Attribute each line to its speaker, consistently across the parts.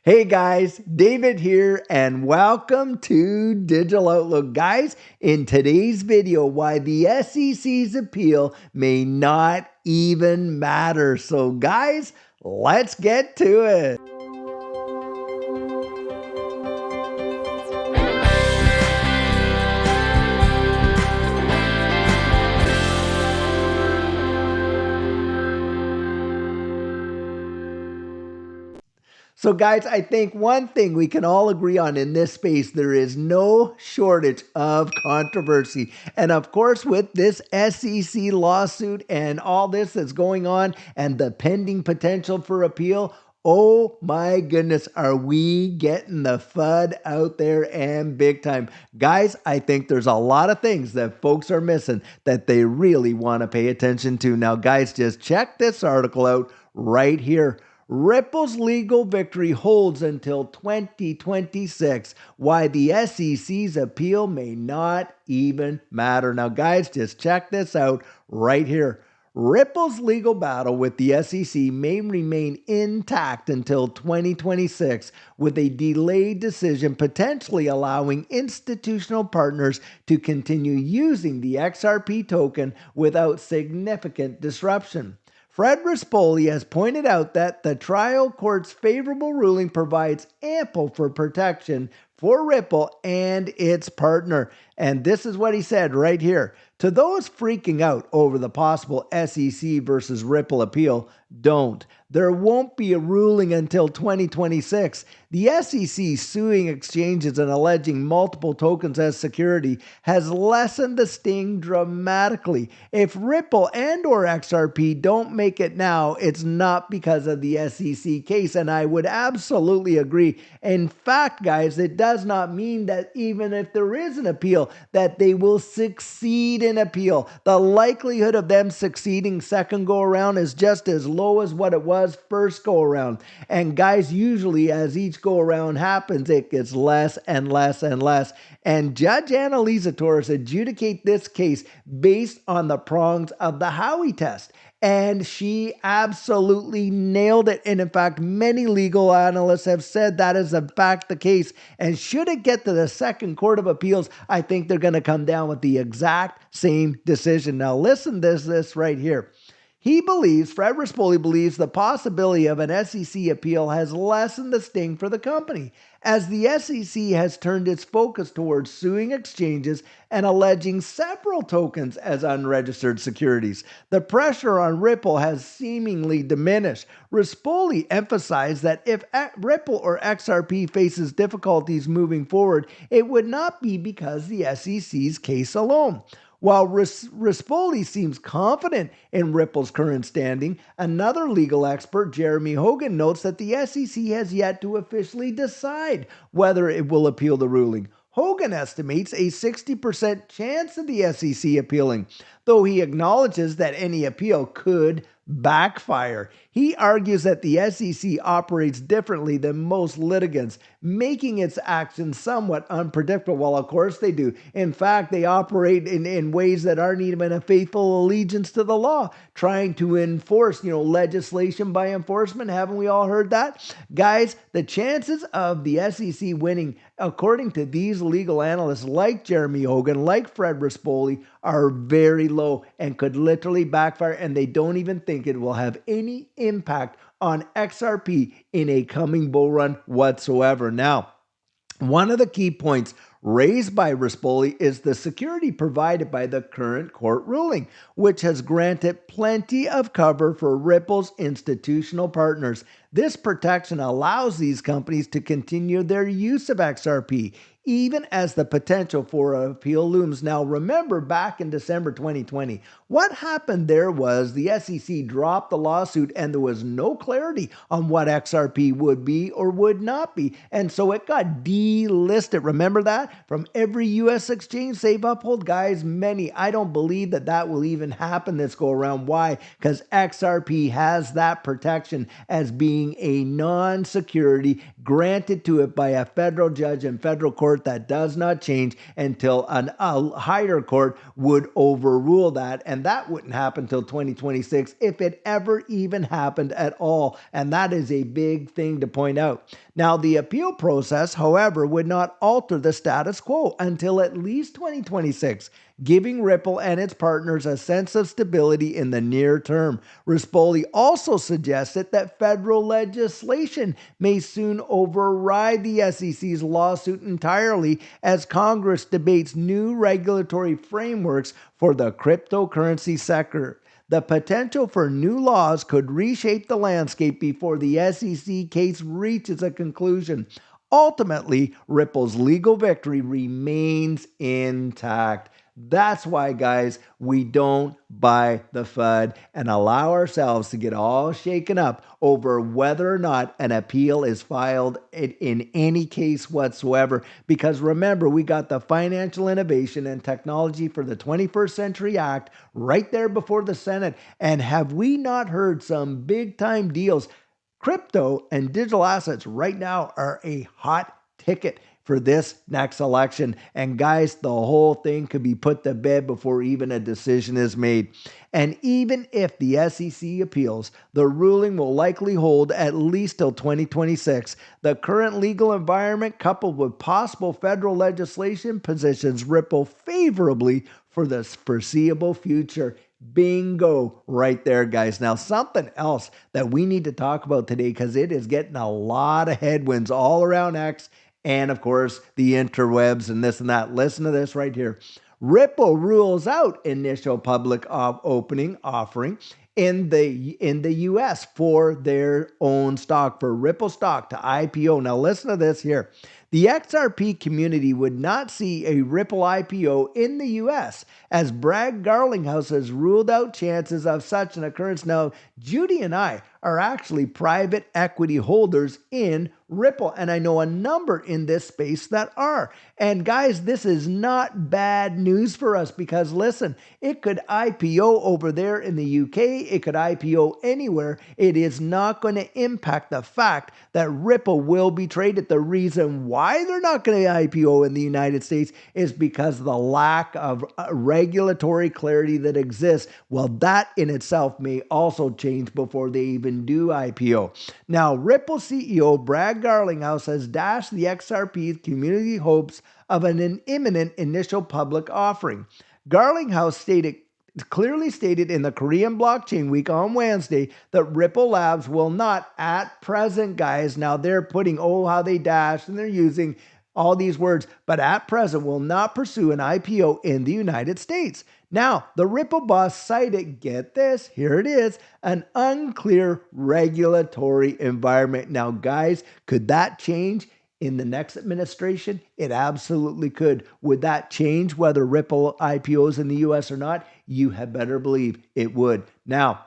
Speaker 1: Hey guys, David here and welcome to Digital Outlook. Guys, in today's video, why the SEC's appeal may not even matter. So guys, let's get to it. So guys, I think one thing we can all agree on in this space, there is no shortage of controversy. And of course, with this SEC lawsuit and all this that's going on and the pending potential for appeal, oh my goodness, are we getting the FUD out there and big time. Guys, I think there's a lot of things that folks are missing that they really want to pay attention to. Now, guys, just check this article out right here. Ripple's legal victory holds until 2026, why the SEC's appeal may not even matter. Now, guys, just check this out right here. Ripple's legal battle with the SEC may remain intact until 2026, with a delayed decision potentially allowing institutional partners to continue using the XRP token without significant disruption. Fred Rispoli has pointed out that the trial court's favorable ruling provides ample for protection for Ripple and its partner. And this is what he said right here. To those freaking out over the possible SEC versus Ripple appeal, don't. There won't be a ruling until 2026. The SEC suing exchanges and alleging multiple tokens as security has lessened the sting dramatically. If Ripple and or XRP don't make it now, it's not because of the SEC case, and I would absolutely agree. In fact, guys, it does not mean that even if there is an appeal, that they will succeed in appeal. The likelihood of them succeeding second go around is just as low as what it was first go around. And guys, usually as each go around happens, it gets less and less and less. And Judge Annalisa Torres adjudicate this case based on the prongs of the Howey test. And she absolutely nailed it. And in fact, many legal analysts have said that is in fact the case. And should it get to the Second Court of Appeals, I think they're going to come down with the exact same decision. Now listen to this right here. Fred Rispoli believes the possibility of an SEC appeal has lessened the sting for the company, as the SEC has turned its focus towards suing exchanges and alleging several tokens as unregistered securities. The pressure on Ripple has seemingly diminished. Rispoli emphasized that if Ripple or XRP faces difficulties moving forward, it would not be because the SEC's case alone. While Rispoli seems confident in Ripple's current standing, another legal expert, Jeremy Hogan, notes that the SEC has yet to officially decide whether it will appeal the ruling. Hogan estimates a 60% chance of the SEC appealing, though he acknowledges that any appeal could backfire. He argues that the SEC operates differently than most litigants, making its actions somewhat unpredictable. Well, of course they do. In fact, they operate in ways that aren't even a faithful allegiance to the law, trying to enforce, legislation by enforcement. Haven't we all heard that? Guys, the chances of the SEC winning, according to these legal analysts like Jeremy Hogan, like Fred Rispoli, are very low and could literally backfire, and they don't even think it will have any impact on XRP in a coming bull run whatsoever. Now, one of the key points raised by Rispoli is the security provided by the current court ruling, which has granted plenty of cover for Ripple's institutional partners. This protection allows these companies to continue their use of XRP, even as the potential for an appeal looms. Now, remember back in December 2020, what happened there was the SEC dropped the lawsuit and there was no clarity on what XRP would be or would not be. And so it got delisted. Remember that? From every U.S. exchange they've upheld, guys, many. I don't believe that will even happen this go around. Why? Because XRP has that protection as being a non-security granted to it by a federal judge and federal court that does not change until a higher court would overrule that. And and that wouldn't happen till 2026 if it ever even happened at all. And that is a big thing to point out. Now, the appeal process, however, would not alter the status quo until at least 2026, giving Ripple and its partners a sense of stability in the near term. Rispoli also suggested that federal legislation may soon override the SEC's lawsuit entirely as Congress debates new regulatory frameworks for the cryptocurrency sector. The potential for new laws could reshape the landscape before the SEC case reaches a conclusion. Ultimately, Ripple's legal victory remains intact. That's why, guys, we don't buy the FUD and allow ourselves to get all shaken up over whether or not an appeal is filed in any case whatsoever. Because remember, we got the Financial Innovation and Technology for the 21st Century Act right there before the Senate. And have we not heard some big time deals? Crypto and digital assets right now are a hot ticket for this next election. And guys, the whole thing could be put to bed before even a decision is made. And even if the SEC appeals, the ruling will likely hold at least till 2026. The current legal environment, coupled with possible federal legislation, positions Ripple favorably for the foreseeable future. Bingo right there, guys. Now, something else that we need to talk about today, because it is getting a lot of headwinds all around X and, of course, the interwebs and this and that. Listen to this right here. Ripple rules out initial public opening offering in the US for their own stock, for Ripple stock to IPO. Now listen to this here. The XRP community would not see a Ripple IPO in the US as Bragg Garlinghouse has ruled out chances of such an occurrence. Now, Judy and I are actually private equity holders in Ripple, and I know a number in this space that are. And guys, this is not bad news for us because listen, it could IPO over there in the UK, it could IPO anywhere. It is not going to impact the fact that Ripple will be traded. The reason why they're not going to IPO in the United States is because of the lack of regulatory clarity that exists. Well, that in itself may also change before they even do IPO. Now, Ripple CEO Bragg Garlinghouse has dashed the XRP's community hopes of an imminent initial public offering. Garlinghouse clearly stated in the Korean Blockchain Week on Wednesday that Ripple Labs will not at present, guys, now they're putting, how they dashed and they're using all these words, but at present will not pursue an IPO in the United States. Now, the Ripple boss cited, get this, here it is, an unclear regulatory environment. Now, guys, could that change in the next administration? It absolutely could. Would that change whether Ripple IPOs in the US or not? You had better believe it would. Now,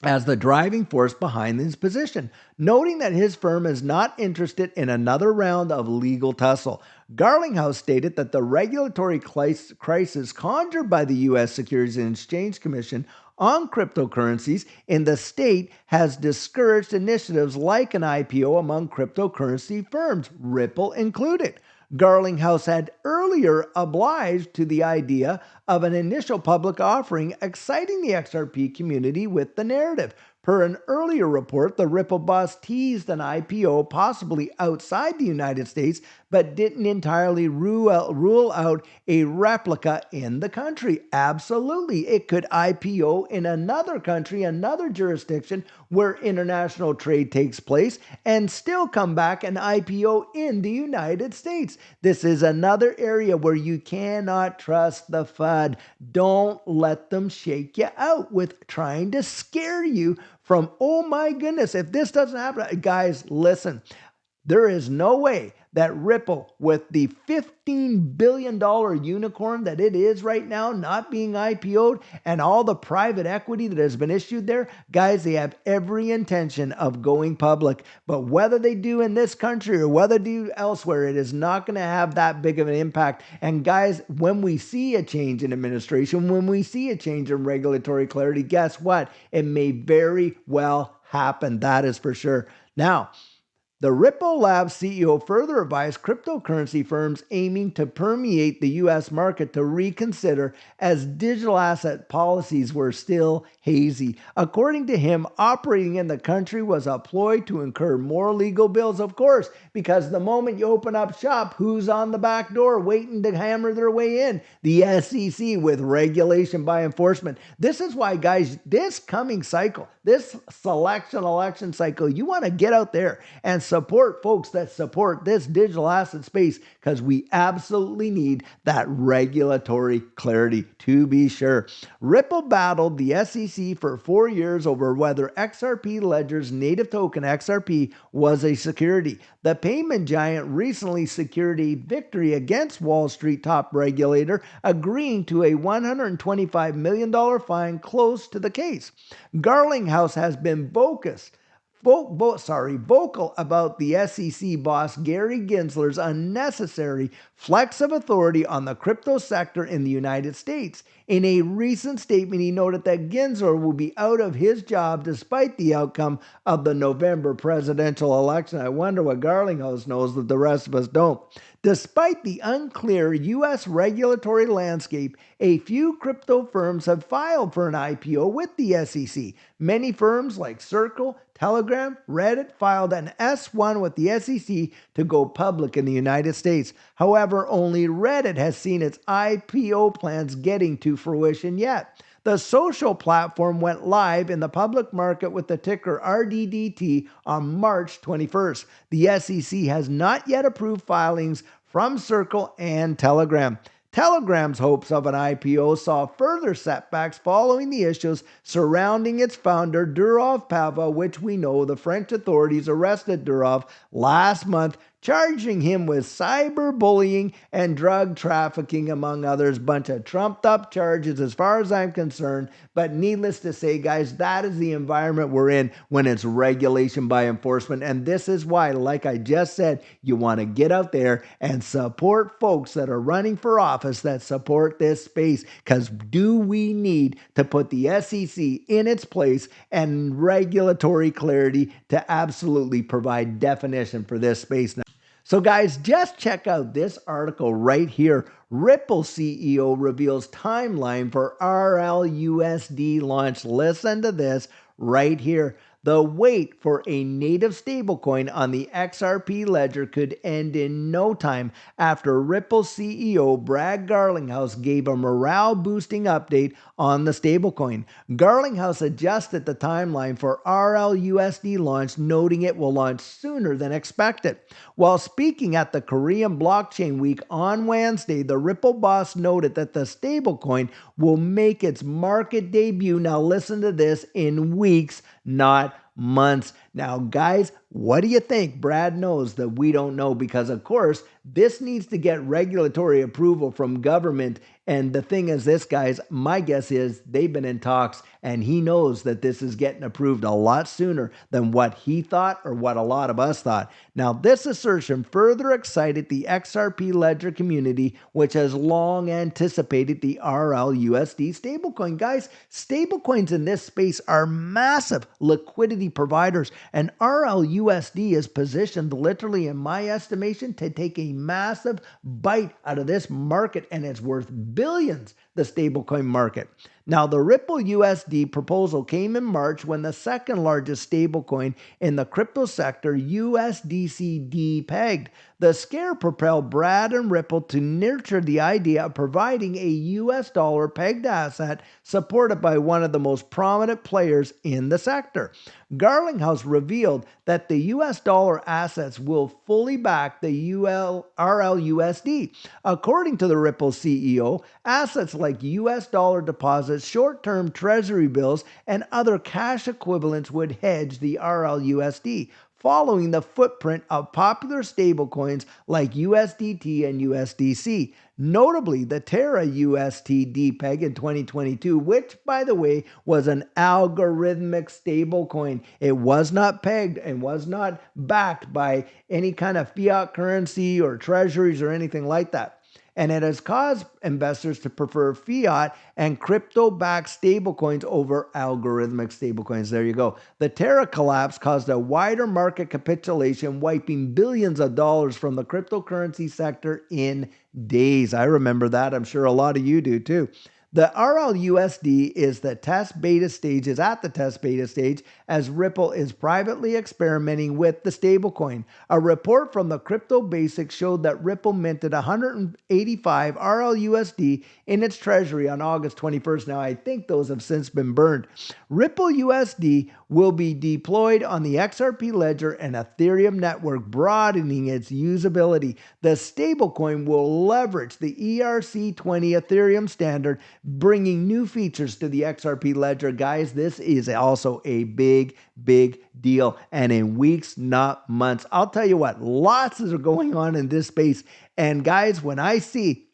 Speaker 1: as the driving force behind this position, noting that his firm is not interested in another round of legal tussle. Garlinghouse stated that the regulatory crisis conjured by the U.S. Securities and Exchange Commission on cryptocurrencies in the state has discouraged initiatives like an IPO among cryptocurrency firms, Ripple included. Garlinghouse had earlier obliged to the idea of an initial public offering, exciting the XRP community with the narrative. Per an earlier report, the Ripple boss teased an IPO possibly outside the United States, but didn't entirely rule out a replica in the country. Absolutely, it could IPO in another country, another jurisdiction where international trade takes place, and still come back and IPO in the United States. This is another area where you cannot trust the FUD. Don't let them shake you out with trying to scare you from, oh my goodness, if this doesn't happen. Guys, listen, there is no way that Ripple, with the $15 billion unicorn that it is right now, not being IPO'd, and all the private equity that has been issued there, guys, they have every intention of going public. But whether they do in this country or whether they do elsewhere, it is not going to have that big of an impact. And guys, when we see a change in administration, when we see a change in regulatory clarity, guess what? It may very well happen. That is for sure. Now, The Ripple Labs CEO further advised cryptocurrency firms aiming to permeate the U.S. market to reconsider as digital asset policies were still hazy. According to him, operating in the country was a ploy to incur more legal bills, of course, because the moment you open up shop, who's on the back door waiting to hammer their way in? The SEC with regulation by enforcement. This is why, guys, this coming cycle, this election cycle, you want to get out there and support folks that support this digital asset space, because we absolutely need that regulatory clarity, to be sure. Ripple battled the SEC for 4 years over whether XRP Ledger's native token XRP was a security. The payment giant recently secured a victory against Wall Street top regulator, agreeing to a $125 million fine close to the case. Garlinghouse has been vocal about the SEC boss Gary Gensler's unnecessary flex of authority on the crypto sector in the United States. In a recent statement, he noted that Gensler will be out of his job despite the outcome of the November presidential election. I wonder what Garlinghouse knows that the rest of us don't. Despite the unclear U.S. regulatory landscape, a few crypto firms have filed for an IPO with the SEC. Many firms like Circle, Telegram, Reddit filed an S-1 with the SEC to go public in the United States. However, only Reddit has seen its IPO plans getting to fruition yet. The social platform went live in the public market with the ticker RDDT on March 21st. The SEC has not yet approved filings from Circle and Telegram. Telegram's hopes of an IPO saw further setbacks following the issues surrounding its founder, Durov Pava, which we know the French authorities arrested Durov last month, charging him with cyberbullying and drug trafficking, among others. Bunch of trumped up charges as far as I'm concerned. But needless to say, guys, that is the environment we're in when it's regulation by enforcement. And this is why, like I just said, you want to get out there and support folks that are running for office that support this space. Because do we need to put the SEC in its place and regulatory clarity to absolutely provide definition for this space now? So guys, just check out this article right here. Ripple CEO reveals timeline for RLUSD launch. Listen to this right here. The wait for a native stablecoin on the XRP ledger could end in no time after Ripple CEO Brad Garlinghouse gave a morale-boosting update on the stablecoin. Garlinghouse adjusted the timeline for RLUSD launch, noting it will launch sooner than expected. While speaking at the Korean Blockchain Week on Wednesday, the Ripple boss noted that the stablecoin will make its market debut, now listen to this, in weeks, not months. Now, guys, what do you think? Brad knows that we don't know because, of course, this needs to get regulatory approval from government. And the thing is this, guys, my guess is they've been in talks and he knows that this is getting approved a lot sooner than what he thought or what a lot of us thought. Now, this assertion further excited the XRP ledger community, which has long anticipated the RLUSD stablecoin. Guys, stablecoins in this space are massive liquidity providers, and RLUSD is positioned literally, in my estimation, to take a massive bite out of this market, and it's worth billions, the stablecoin market. Now, the Ripple USD proposal came in March when the second largest stablecoin in the crypto sector, USDC, depegged. The scare propelled Brad and Ripple to nurture the idea of providing a US dollar pegged asset supported by one of the most prominent players in the sector. Garlinghouse revealed that the US dollar assets will fully back the RLUSD. According to the Ripple CEO, assets like US dollar deposits, short-term treasury bills, and other cash equivalents would hedge the RLUSD, following the footprint of popular stablecoins like USDT and USDC. Notably, the Terra UST depeg in 2022, which, by the way, was an algorithmic stablecoin. It was not pegged and was not backed by any kind of fiat currency or treasuries or anything like that. and it has caused investors to prefer fiat and crypto-backed stablecoins over algorithmic stablecoins. There you go. The Terra collapse caused a wider market capitulation, wiping billions of dollars from the cryptocurrency sector in days. I remember that. I'm sure a lot of you do too. The RLUSD is at the test beta stage as Ripple is privately experimenting with the stablecoin. A report from the Crypto Basics showed that Ripple minted 185 RLUSD in its treasury on August 21st. Now, I think those have since been burned. Ripple USD will be deployed on the XRP ledger and Ethereum network, broadening its usability. The stablecoin will leverage the ERC20 Ethereum standard, bringing new features to the XRP ledger. Guys, this is also a big deal, and in weeks, not months. I'll tell you what, lots are going on in this space. And guys, when I see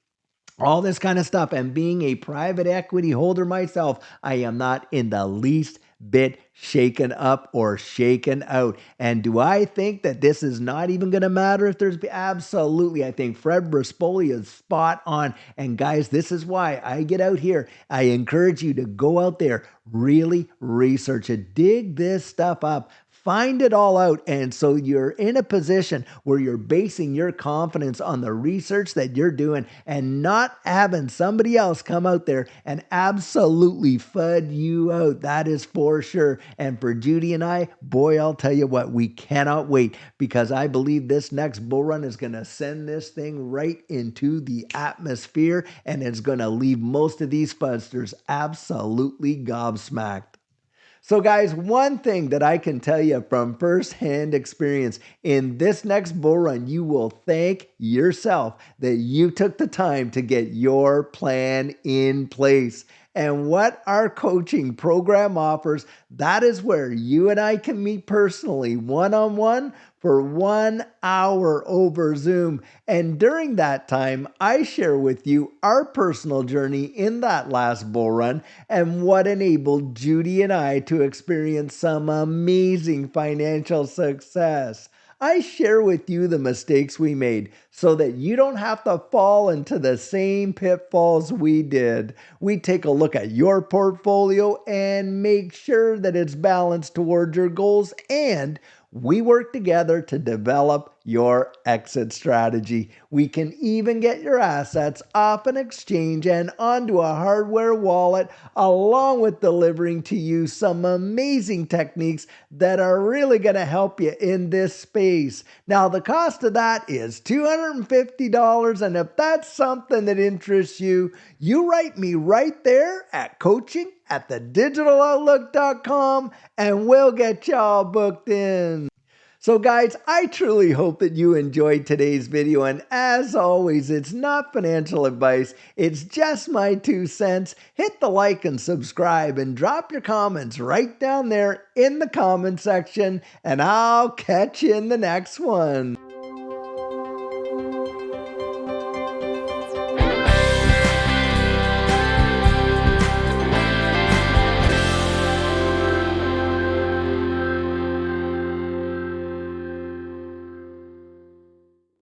Speaker 1: all this kind of stuff, and being a private equity holder myself, I am not in the least bit shaken up or shaken out. And do I think that this is not even going to matter if there's absolutely? I think Fred Rispoli is spot on. And guys, this is why I get out here. I encourage you to go out there, really research it, dig this stuff up, find it all out. And so you're in a position where you're basing your confidence on the research that you're doing and not having somebody else come out there and absolutely FUD you out. That is for sure. And for Judy and I, boy, I'll tell you what, we cannot wait, because I believe this next bull run is going to send this thing right into the atmosphere, and it's going to leave most of these fudsters absolutely gobsmacked. So guys, one thing that I can tell you from firsthand experience, in this next bull run, you will thank yourself that you took the time to get your plan in place. And what our coaching program offers, that is where you and I can meet personally, one-on-one, for 1 hour over Zoom. And during that time, I share with you our personal journey in that last bull run and what enabled Judy and I to experience some amazing financial success. I share with you the mistakes we made so that you don't have to fall into the same pitfalls we did. We take a look at your portfolio and make sure that it's balanced towards your goals, and we work together to develop your exit strategy. We can even get your assets off an exchange and onto a hardware wallet, along with delivering to you some amazing techniques that are really going to help you in this space. Now, the cost of that is $250, and if that's something that interests you, you write me right there at coaching@thedigitaloutlook.com, and we'll get y'all booked in. So guys, I truly hope that you enjoyed today's video, and as always, it's not financial advice, it's just my 2 cents. Hit the like and subscribe and drop your comments right down there in the comment section, and I'll catch you in the next one.